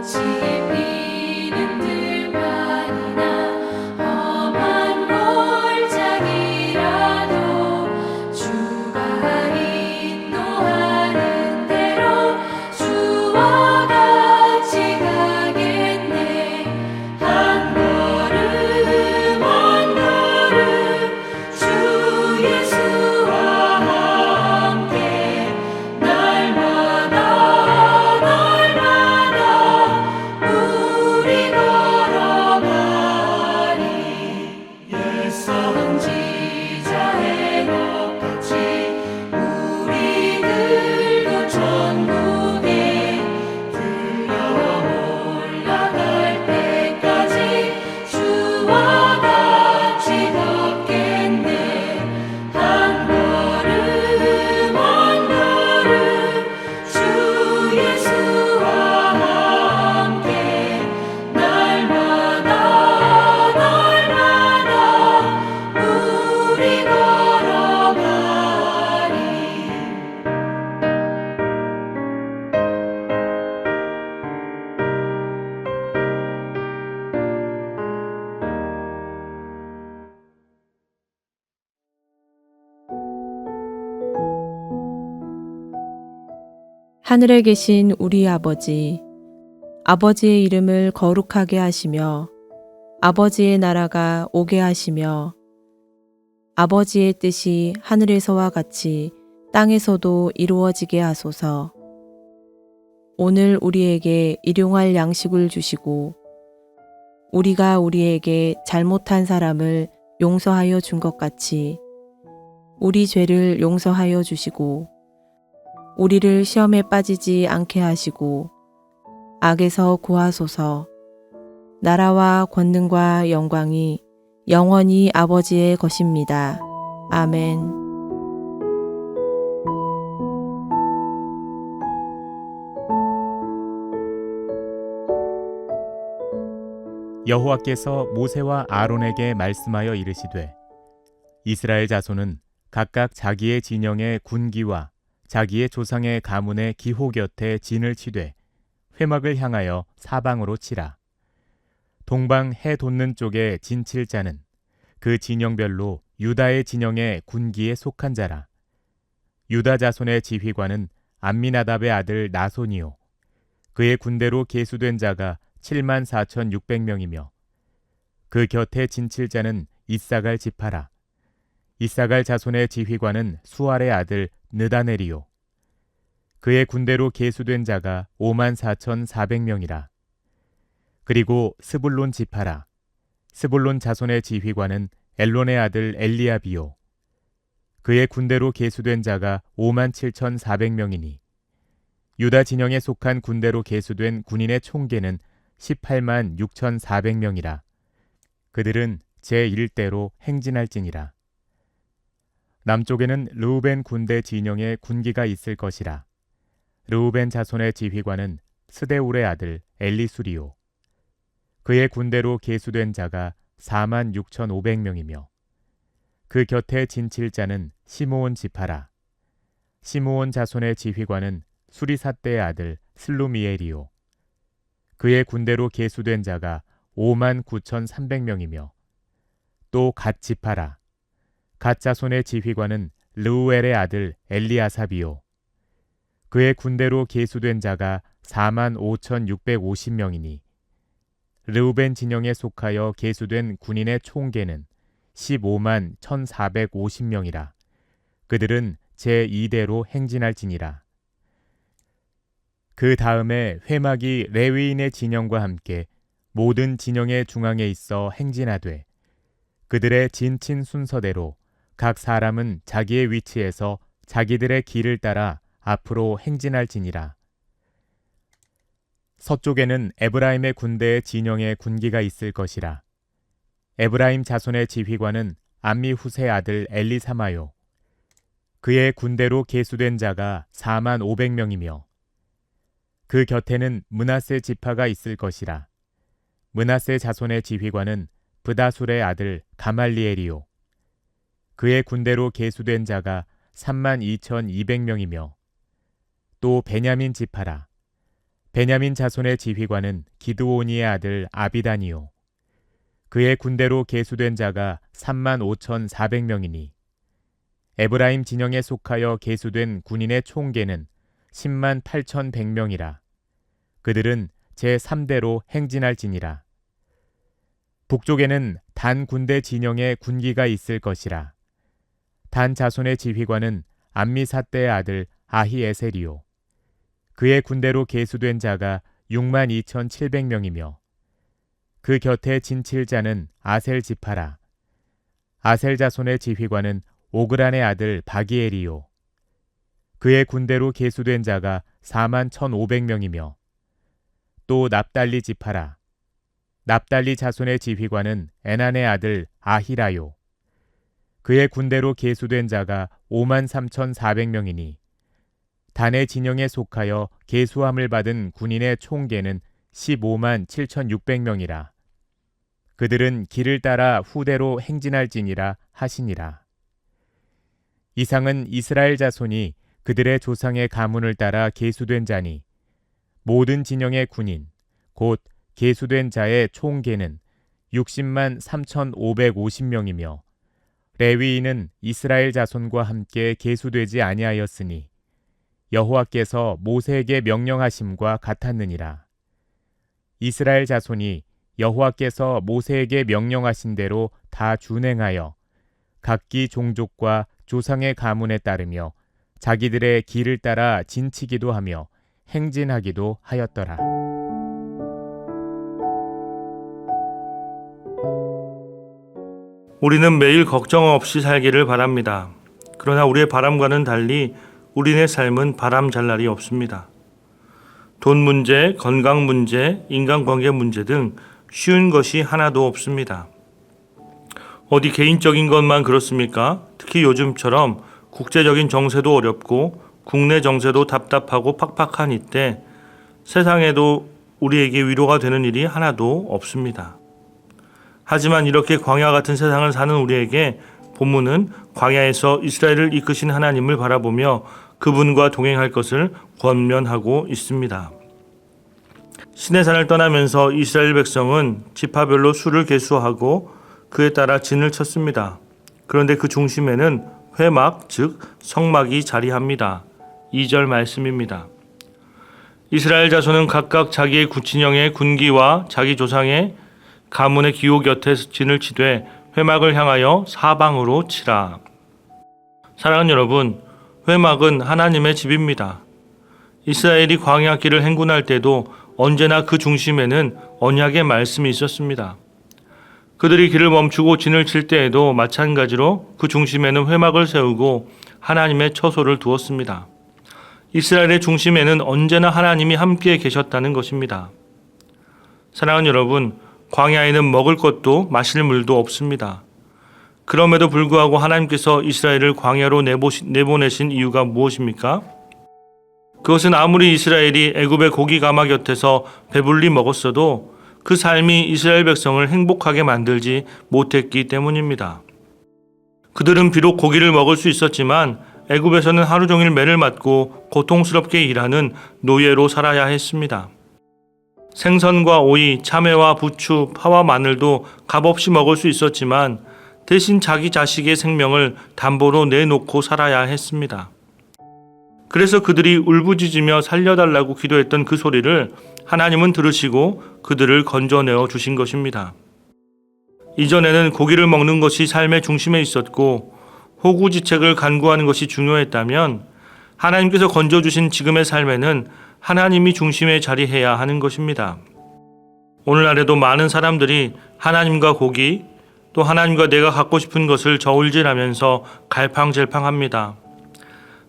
피는 들판이나 험한 골짜기라도 주가 인도하는 대로 주와 같이 가겠네. 한 걸음 한 걸음 주 예수와 함께 날마다 우리 걸어가리. 옛 선지자의 것같이 우리들도 천국에 들려 올라갈 때까지 주와 같이 걷겠네. 한 걸음 한 걸음 주 예수와 함께 날마다 우리 걸어가리. 하늘에 계신 우리 아버지, 아버지의 이름을 거룩하게 하시며 아버지의 나라가 오게 하시며 아버지의 뜻이 하늘에서와 같이 땅에서도 이루어지게 하소서. 오늘 우리에게 일용할 양식을 주시고 우리가 우리에게 잘못한 사람을 용서하여 준 것 같이 우리 죄를 용서하여 주시고 우리를 시험에 빠지지 않게 하시고 악에서 구하소서. 나라와 권능과 영광이 영원히 아버지의 것입니다. 아멘. 여호와께서 모세와 아론에게 말씀하여 이르시되 이스라엘 자손은 각각 자기의 진영의 군기와 자기의 조상의 가문의 기호 곁에 진을 치되 회막을 향하여 사방으로 치라. 동방 해 돋는 쪽에 진칠 자는 그 진영별로 유다의 진영의 군기에 속한 자라. 유다 자손의 지휘관은 암미나답의 아들 나손이요 그의 군대로 계수된 자가 74,600명이며 그 곁에 진칠 자는 이사갈 지파라. 이사갈 자손의 지휘관은 수알의 아들 느다넬이요 그의 군대로 계수된 자가 54,400명이라. 그리고 스불론 지파라. 스불론 자손의 지휘관은 엘론의 아들 엘리압이요 그의 군대로 계수된 자가 57,400명이니 유다 진영에 속한 군대로 계수된 군인의 총계는 186,400명이라. 그들은 제1대로 행진할지니라. 남쪽에는 르우벤 군대 진영에 군기가 있을 것이라. 르우벤 자손의 지휘관은 스데울의 아들 엘리수리요 그의 군대로 계수된 자가 46,500명이며 그 곁에 진칠 자는 시므온 지파라. 시므온 자손의 지휘관은 수리삿대의 아들 슬루미엘이요 그의 군대로 계수된 자가 59,300명이며 또 갓 지파라. 갓 자손의 지휘관은 르우엘의 아들 엘리아삽이요 그의 군대로 계수된 자가 45,650명이니 르우벤 진영에 속하여 계수된 군인의 총계는 151,450명이라. 그들은 제2대로 행진할지니라. 그 다음에 회막이 레위인의 진영과 함께 모든 진영의 중앙에 있어 행진하되 그들의 진친 순서대로 각 사람은 자기의 위치에서 자기들의 길을 따라 앞으로 행진할지니라. 서쪽에는 에브라임의 군대의 진영에 군기가 있을 것이라. 에브라임 자손의 지휘관은 암미후세 아들 엘리사마요 그의 군대로 계수된 자가 45,000명이며 그 곁에는 므낫세 지파가 있을 것이라. 므낫세 자손의 지휘관은 브다술의 아들 가말리엘이요 그의 군대로 계수된 자가 32,200명이며 또 베냐민 지파라. 베냐민 자손의 지휘관은 기드오니의 아들 아비단이요. 그의 군대로 계수된 자가 35,400명이니 에브라임 진영에 속하여 계수된 군인의 총계는 108,100명이라. 그들은 제3대로 행진할지니라. 북쪽에는 단 군대 진영에 군기가 있을 것이라. 단 자손의 지휘관은 암미사대의 아들 아히에셀이요. 그의 군대로 계수된 자가 62,700명이며 그 곁에 진칠자는 아셀 지파라. 아셀 자손의 지휘관은 오그란의 아들 바기엘이요. 그의 군대로 계수된 자가 41,500명이며 또 납달리 지파라. 납달리 자손의 지휘관은 에난의 아들 아히라요. 그의 군대로 계수된 자가 53,400명이니 단의 진영에 속하여 계수함을 받은 군인의 총계는 157,600명이라. 그들은 길을 따라 후대로 행진할지니라 하시니라. 이상은 이스라엘 자손이 그들의 조상의 가문을 따라 계수된 자니 모든 진영의 군인 곧 계수된 자의 총계는 603,550명이며 레위인은 이스라엘 자손과 함께 계수되지 아니하였으니 여호와께서 모세에게 명령하심과 같았느니라. 이스라엘 자손이 여호와께서 모세에게 명령하신 대로 다 준행하여 각기 종족과 조상의 가문에 따르며 자기들의 길을 따라 진치기도 하며 행진하기도 하였더라. 우리는 매일 걱정 없이 살기를 바랍니다. 그러나 우리의 바람과는 달리 우리의 삶은 바람 잘 날이 없습니다. 돈 문제, 건강 문제, 인간관계 문제 등 쉬운 것이 하나도 없습니다. 어디 개인적인 것만 그렇습니까? 특히 요즘처럼 국제적인 정세도 어렵고 국내 정세도 답답하고 팍팍한 이때 세상에도 우리에게 위로가 되는 일이 하나도 없습니다. 하지만 이렇게 광야 같은 세상을 사는 우리에게 본문은 광야에서 이스라엘을 이끄신 하나님을 바라보며 그분과 동행할 것을 권면하고 있습니다. 시내산을 떠나면서 이스라엘 백성은 지파별로 수를 계수하고 그에 따라 진을 쳤습니다. 그런데 그 중심에는 회막, 즉 성막이 자리합니다. 2절 말씀입니다. 이스라엘 자손은 각각 자기의 구친형의 군기와 자기 조상의 가문의 기호 곁에 진을 치되 회막을 향하여 사방으로 치라. 사랑하는 여러분, 회막은 하나님의 집입니다. 이스라엘이 광야 길을 행군할 때도 언제나 그 중심에는 언약의 말씀이 있었습니다. 그들이 길을 멈추고 진을 칠 때에도 마찬가지로 그 중심에는 회막을 세우고 하나님의 처소를 두었습니다. 이스라엘의 중심에는 언제나 하나님이 함께 계셨다는 것입니다. 사랑하는 여러분, 광야에는 먹을 것도 마실 물도 없습니다. 그럼에도 불구하고 하나님께서 이스라엘을 광야로 내보내신 이유가 무엇입니까? 그것은 아무리 이스라엘이 애굽의 고기 가마 곁에서 배불리 먹었어도 그 삶이 이스라엘 백성을 행복하게 만들지 못했기 때문입니다. 그들은 비록 고기를 먹을 수 있었지만 애굽에서는 하루 종일 매를 맞고 고통스럽게 일하는 노예로 살아야 했습니다. 생선과 오이, 참외와 부추, 파와 마늘도 값없이 먹을 수 있었지만 대신 자기 자식의 생명을 담보로 내놓고 살아야 했습니다. 그래서 그들이 울부짖으며 살려달라고 기도했던 그 소리를 하나님은 들으시고 그들을 건져내어 주신 것입니다. 이전에는 고기를 먹는 것이 삶의 중심에 있었고 호구지책을 간구하는 것이 중요했다면 하나님께서 건져주신 지금의 삶에는 하나님이 중심에 자리해야 하는 것입니다. 오늘날에도 많은 사람들이 하나님과 고기, 또 하나님과 내가 갖고 싶은 것을 저울질하면서 갈팡질팡합니다.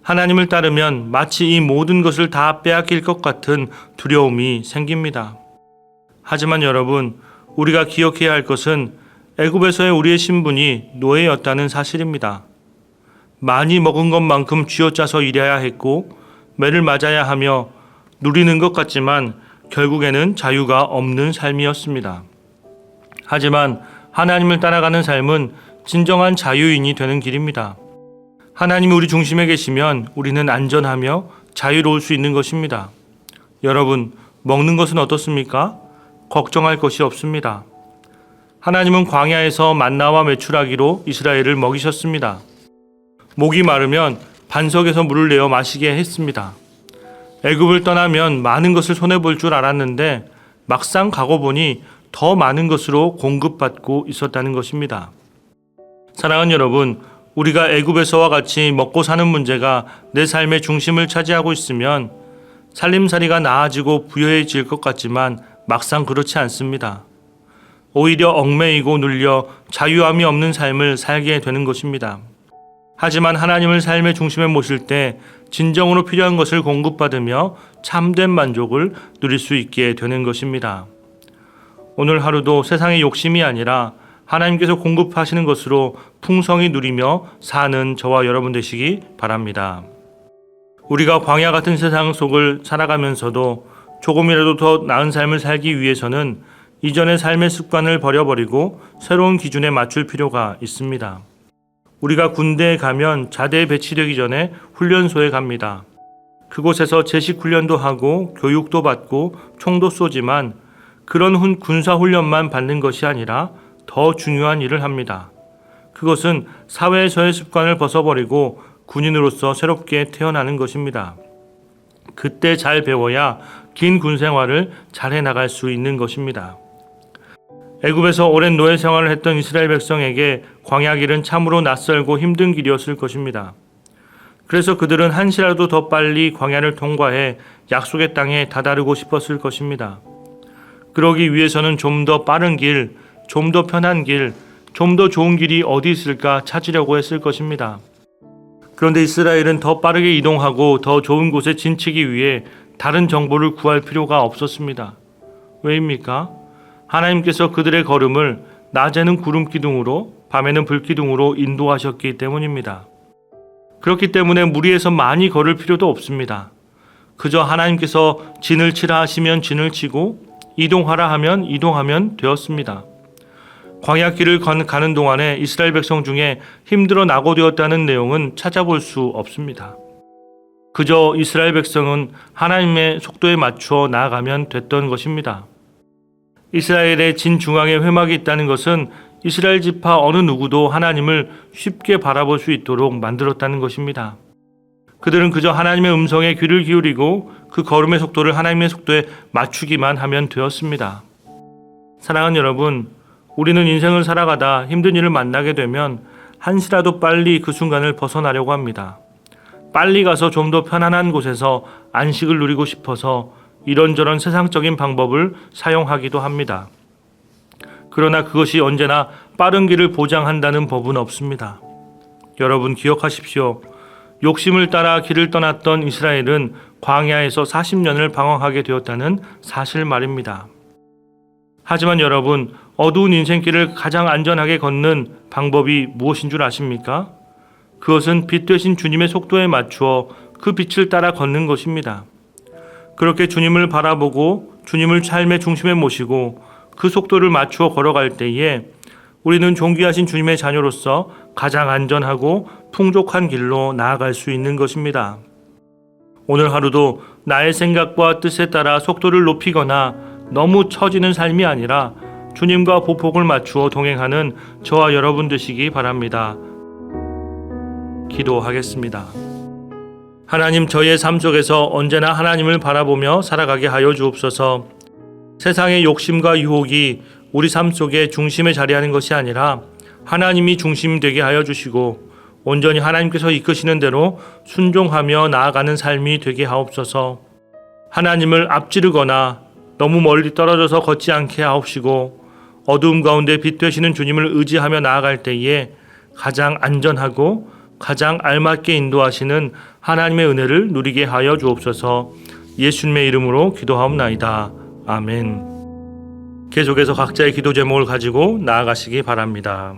하나님을 따르면 마치 이 모든 것을 다 빼앗길 것 같은 두려움이 생깁니다. 하지만 여러분, 우리가 기억해야 할 것은 애굽에서의 우리의 신분이 노예였다는 사실입니다. 많이 먹은 것만큼 쥐어짜서 일해야 했고 매를 맞아야 하며 누리는 것 같지만 결국에는 자유가 없는 삶이었습니다. 하지만 하나님을 따라가는 삶은 진정한 자유인이 되는 길입니다. 하나님이 우리 중심에 계시면 우리는 안전하며 자유로울 수 있는 것입니다. 여러분, 먹는 것은 어떻습니까? 걱정할 것이 없습니다. 하나님은 광야에서 만나와 메추라기로 이스라엘을 먹이셨습니다. 목이 마르면 반석에서 물을 내어 마시게 했습니다. 애굽을 떠나면 많은 것을 손해볼 줄 알았는데 막상 가고 보니 더 많은 것으로 공급받고 있었다는 것입니다. 사랑하는 여러분, 우리가 애굽에서와 같이 먹고 사는 문제가 내 삶의 중심을 차지하고 있으면 살림살이가 나아지고 부유해질 것 같지만 막상 그렇지 않습니다. 오히려 얽매이고 눌려 자유함이 없는 삶을 살게 되는 것입니다. 하지만 하나님을 삶의 중심에 모실 때 진정으로 필요한 것을 공급받으며 참된 만족을 누릴 수 있게 되는 것입니다. 오늘 하루도 세상의 욕심이 아니라 하나님께서 공급하시는 것으로 풍성히 누리며 사는 저와 여러분 되시기 바랍니다. 우리가 광야 같은 세상 속을 살아가면서도 조금이라도 더 나은 삶을 살기 위해서는 이전의 삶의 습관을 버려버리고 새로운 기준에 맞출 필요가 있습니다. 우리가 군대에 가면 자대에 배치되기 전에 훈련소에 갑니다. 그곳에서 제식 훈련도 하고 교육도 받고 총도 쏘지만 그런 군사 훈련만 받는 것이 아니라 더 중요한 일을 합니다. 그것은 사회에서의 습관을 벗어버리고 군인으로서 새롭게 태어나는 것입니다. 그때 잘 배워야 긴 군 생활을 잘 해나갈 수 있는 것입니다. 애굽에서 오랜 노예 생활을 했던 이스라엘 백성에게 광야 길은 참으로 낯설고 힘든 길이었을 것입니다. 그래서 그들은 한시라도 더 빨리 광야를 통과해 약속의 땅에 다다르고 싶었을 것입니다. 그러기 위해서는 좀 더 빠른 길, 좀 더 편한 길, 좀 더 좋은 길이 어디 있을까 찾으려고 했을 것입니다. 그런데 이스라엘은 더 빠르게 이동하고 더 좋은 곳에 진치기 위해 다른 정보를 구할 필요가 없었습니다. 왜입니까? 하나님께서 그들의 걸음을 낮에는 구름 기둥으로 밤에는 불 기둥으로 인도하셨기 때문입니다. 그렇기 때문에 무리해서 많이 걸을 필요도 없습니다. 그저 하나님께서 진을 치라 하시면 진을 치고 이동하라 하면 이동하면 되었습니다. 광야길을 가는 동안에 이스라엘 백성 중에 힘들어 낙오되었다는 내용은 찾아볼 수 없습니다. 그저 이스라엘 백성은 하나님의 속도에 맞추어 나아가면 됐던 것입니다. 이스라엘의 진중앙에 회막이 있다는 것은 이스라엘 지파 어느 누구도 하나님을 쉽게 바라볼 수 있도록 만들었다는 것입니다. 그들은 그저 하나님의 음성에 귀를 기울이고 그 걸음의 속도를 하나님의 속도에 맞추기만 하면 되었습니다. 사랑하는 여러분, 우리는 인생을 살아가다 힘든 일을 만나게 되면 한시라도 빨리 그 순간을 벗어나려고 합니다. 빨리 가서 좀 더 편안한 곳에서 안식을 누리고 싶어서 이런저런 세상적인 방법을 사용하기도 합니다. 그러나 그것이 언제나 빠른 길을 보장한다는 법은 없습니다. 여러분 기억하십시오. 욕심을 따라 길을 떠났던 이스라엘은 광야에서 40년을 방황하게 되었다는 사실 말입니다. 하지만 여러분, 어두운 인생길을 가장 안전하게 걷는 방법이 무엇인 줄 아십니까? 그것은 빛 되신 주님의 속도에 맞추어 그 빛을 따라 걷는 것입니다. 그렇게 주님을 바라보고 주님을 삶의 중심에 모시고 그 속도를 맞추어 걸어갈 때에 우리는 존귀하신 주님의 자녀로서 가장 안전하고 풍족한 길로 나아갈 수 있는 것입니다. 오늘 하루도 나의 생각과 뜻에 따라 속도를 높이거나 너무 처지는 삶이 아니라 주님과 보폭을 맞추어 동행하는 저와 여러분 되시기 바랍니다. 기도하겠습니다. 하나님, 저희의 삶 속에서 언제나 하나님을 바라보며 살아가게 하여 주옵소서. 세상의 욕심과 유혹이 우리 삶 속에 중심에 자리하는 것이 아니라 하나님이 중심 되게 하여 주시고 온전히 하나님께서 이끄시는 대로 순종하며 나아가는 삶이 되게 하옵소서. 하나님을 앞지르거나 너무 멀리 떨어져서 걷지 않게 하옵시고 어두움 가운데 빛 되시는 주님을 의지하며 나아갈 때에 가장 안전하고 가장 알맞게 인도하시는 하나님의 은혜를 누리게 하여 주옵소서. 예수님의 이름으로 기도하옵나이다. 아멘. 계속해서 각자의 기도 제목을 가지고 나아가시기 바랍니다.